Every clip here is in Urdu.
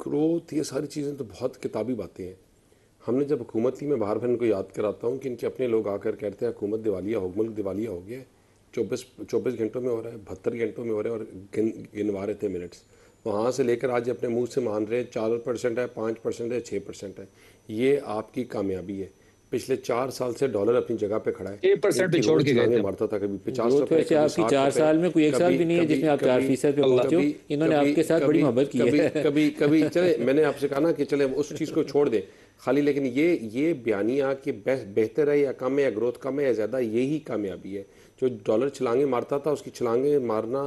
گروتھ یہ ساری چیزیں تو بہت کتابی باتیں ہیں. ہم نے جب حکومت کی، میں بار بار ان کو یاد کراتا ہوں کہ ان کے اپنے لوگ آ کر کہتے ہیں حکومت دیوالیہ ہو، ملک دیوالیہ ہو گیا ہے. 24 گھنٹوں میں ہو رہا ہے، 72 گھنٹوں میں ہو رہا ہے، اور گنوا رہے تھے منٹس. وہاں سے لے کر آج اپنے منہ سے مان رہے 4% ہے، 5% ہے، 6% ہے. یہ آپ کی کامیابی ہے. پچھلے 4 سال سے ڈالر اپنی جگہ پہ کھڑا ہے. 6% پہ کی چھوڑ روز کے گئے چھلانگیں تھے. مارتا تھا، کبھی 50 گروتھ روپے، ویسے کبھی آپ کی 60 4 روپے. سال میں کوئی ایک سال بھی نہیں ہے جس میں آپ 4% پہ پہنچے ہو. انہوں نے آپ کے ساتھ بڑی محبت کی ہے. کبھی چلے میں نے آپ سے کہا نا کہ چلے اس چیز کو چھوڑ دیں خالی. لیکن یہ بیانیہ کہ بہتر ہے یا کم ہے، یا گروتھ کم ہے یا زیادہ، یہی کامیابی ہے. جو ڈالر چھلانگیں مارتا تھا، اس کی چھلانگیں مارنا،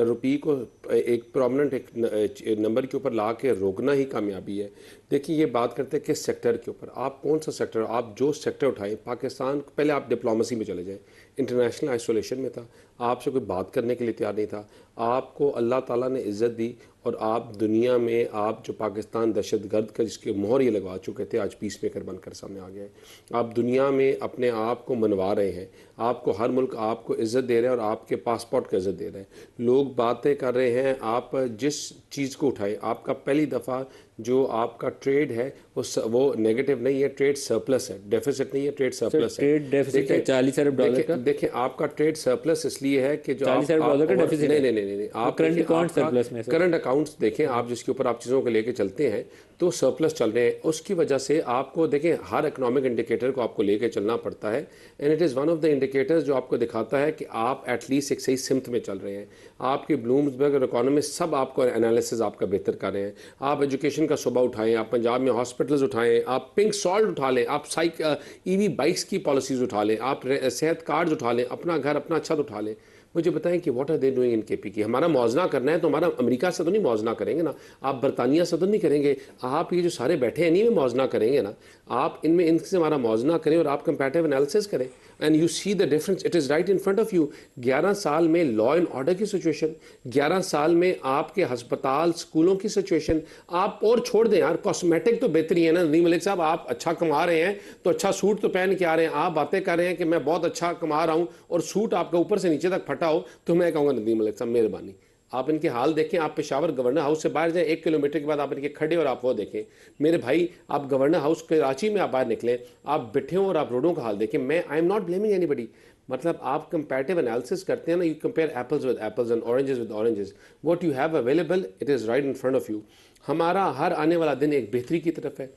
روپی کو ایک پرومننٹ ایک نمبر کے اوپر لا کے روکنا ہی کامیابی ہے. دیکھیے یہ بات کرتے ہیں کس سیکٹر کے اوپر. آپ کون سا سیکٹر، آپ جو سیکٹر اٹھائیں پاکستان، پہلے آپ ڈپلومسی میں چلے جائیں. انٹرنیشنل آئسولیشن میں تھا، آپ سے کوئی بات کرنے کے لیے تیار نہیں تھا. آپ کو اللہ تعالیٰ نے عزت دی، اور آپ دنیا میں، آپ جو پاکستان دہشت گرد کا جس کے مہر یہ لگوا چکے تھے، آج پیس میکر بن کر سامنے آ گئے. آپ دنیا میں اپنے آپ کو منوا رہے ہیں. آپ کو ہر ملک آپ کو عزت دے رہے ہیں، اور آپ کے پاسپورٹ کو عزت دے رہے ہیں. لوگ باتیں کر رہے ہیں. آپ جس چیز کو اٹھائیں، آپ کا پہلی دفعہ جو آپ کا ٹریڈ ہے وہ نیگیٹو نہیں ہے، ٹریڈ سرپلس ہے، ڈیفیسٹ نہیں ہے، ٹریڈ سرپلس ہے. ٹریڈ ڈیفیسٹ ہے 40 ارب ڈالر کا. دیکھیں آپ کا ٹریڈ سرپلس اس لیے ہے کہ جو 40 ارب ڈالر کا ڈیفیسٹ ہے. نہیں آپ کرنٹ اکاؤنٹ سرپلس میں، کرنٹ اکاؤنٹس دیکھیں آپ، جس کے اوپر آپ چیزوں کو لے کے چلتے ہیں تو سرپلس چل رہے ہیں. اس کی وجہ سے آپ کو دیکھیں ہر اکنامک انڈیکیٹر کو آپ کو لے کے چلنا پڑتا ہے. And it is one of the indicators جو آپ کو دکھاتا ہے کہ آپ ایٹ لیسٹ ایک صحیح سمت میں چل رہے ہیں. آپ کی بلومزبرگ اور اکانومسٹ سب آپ کو انالیسز آپ کا بہتر کر رہے ہیں. آپ ایجوکیشن کا شعبہ اٹھائیں، آپ پنجاب میں ہاسپٹلز اٹھائیں، آپ پنک سالٹ اٹھا لیں، آپ ای وی بائکس کی پالیسیز اٹھا لیں، آپ صحت کارڈز اٹھا لیں، اپنا گھر اپنا چھت اٹھا لیں. مجھے بتائیں کہ what are they doing in K P کی. ہمارا موازنہ کرنا ہے تو ہمارا امریکہ سے تو نہیں موازنہ کریں گے نا، آپ برطانیہ سے تو نہیں کریں گے. آپ یہ جو سارے بیٹھے ہیں نہیں میں موازنہ کریں گے نا. آپ ان سے ہمارا موازنہ کریں اور آپ کمپیریٹیو انالیسس کریں. And you see the difference, it is right in front of you. 11 سال میں لا اینڈ آرڈر کی سچویشن، 11 سال میں آپ کے ہسپتال اسکولوں کی سچویشن. آپ اور چھوڑ دیں یار، کاسمیٹک تو بہتری ہے نا ندیم ملک صاحب. آپ اچھا کما رہے ہیں تو اچھا سوٹ تو پہن کے آ رہے ہیں. آپ باتیں کر رہے ہیں کہ میں بہت اچھا کما رہا ہوں اور سوٹ آپ کا اوپر سے نیچے تک پھٹا ہو، تو میں کہوں گا ندیم ملک صاحب مہربانی آپ ان کے حال دیکھیں. آپ پشاور گورنر ہاؤس سے باہر جائیں، 1 کلومیٹر کے بعد آپ ان کے کھڑے اور آپ وہ دیکھیں. میرے بھائی آپ گورنر ہاؤس کراچی میں آپ باہر نکلیں، آپ بیٹھے ہوں اور آپ روڈوں کا حال دیکھیں. میں I am not blaming anybody. مطلب آپ کمپیریٹیو انالیسس کرتے ہیں نا، you compare apples with apples and oranges with oranges. What you have available it is right in front of you. ہمارا ہر آنے والا دن ایک بہتری کی طرف ہے.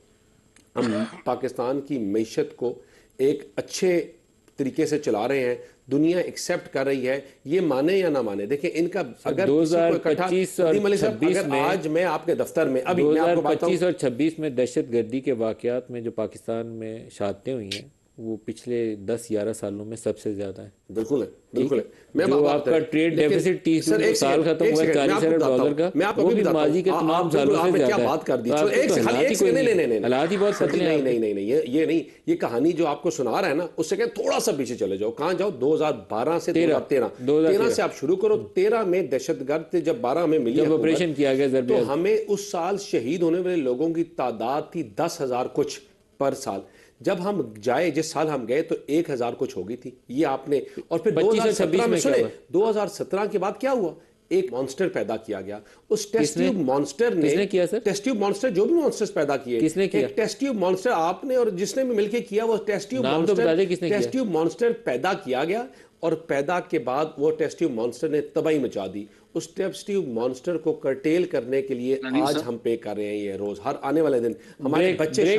ہم پاکستان کی معیشت کو ایک اچھے طریقے سے چلا رہے ہیں. دنیا ایکسیپٹ کر رہی ہے، یہ مانے یا نہ مانے. دیکھیں ان کا اگر 2025 اور 26 میں، آج میں آپ کے دفتر میں ابھی 2025 اور 26 میں دہشت گردی کے واقعات میں جو پاکستان میں شہادتیں ہوئی ہیں وہ پچھلے 10-11 سالوں میں سب سے زیادہ ہے. بالکل ہے، بالکل ہے. جو آپ کا ٹریڈ ڈیفیسٹ 30 سال ختم ہوا ہے 40 ارب ڈالر کا، وہ بھی ماضی کے تمام سالوں سے زیادہ ہے. بات کر دی حالات ہی بہت پتلے ہیں. نہیں یہ نہیں، یہ کہانی جو آپ کو سنا رہا ہے نا، اس سے کہ تھوڑا سا پیچھے چلے جاؤ. کہاں جاؤ؟ 2012 سے 2013 سے آپ شروع کرو. 13 میں دہشت گرد تھے جب 12 ہمیں ملی آپریشن کیا گیا تو ہمیں اس سال شہید ہونے والے لوگوں کی تعداد تھی 10,000 کچھ پر سال. جب ہم جس سال ہم گئے تو 1,000 کچھ ہو گئی تھی. یہ آپ نے، اور پھر 2017 میں سنے 2017 کے بعد کیا ہوا؟ ایک مانسٹر پیدا کیا گیا. اس ٹیسٹ ٹیوب مانسٹر نے ٹیسٹ ٹیوب مانسٹر جو بھی مانسٹرز پیدا کیے، کس نے کیا؟ ایک ٹیسٹ ٹیوب مانسٹر آپ نے اور جس نے بھی مل کے کیا، وہ ٹیسٹ ٹیوب مانسٹر پیدا کیا گیا. اور پیدا کے بعد وہ ٹیسٹ ٹیوب مانسٹر نے تباہی مچا دی. اس ٹیسٹ ٹیوب مانسٹر کو کرٹیل کرنے کے لیے آج ہم پے کر رہے ہیں یہ روز، ہر آنے والے دن ہمارے بچے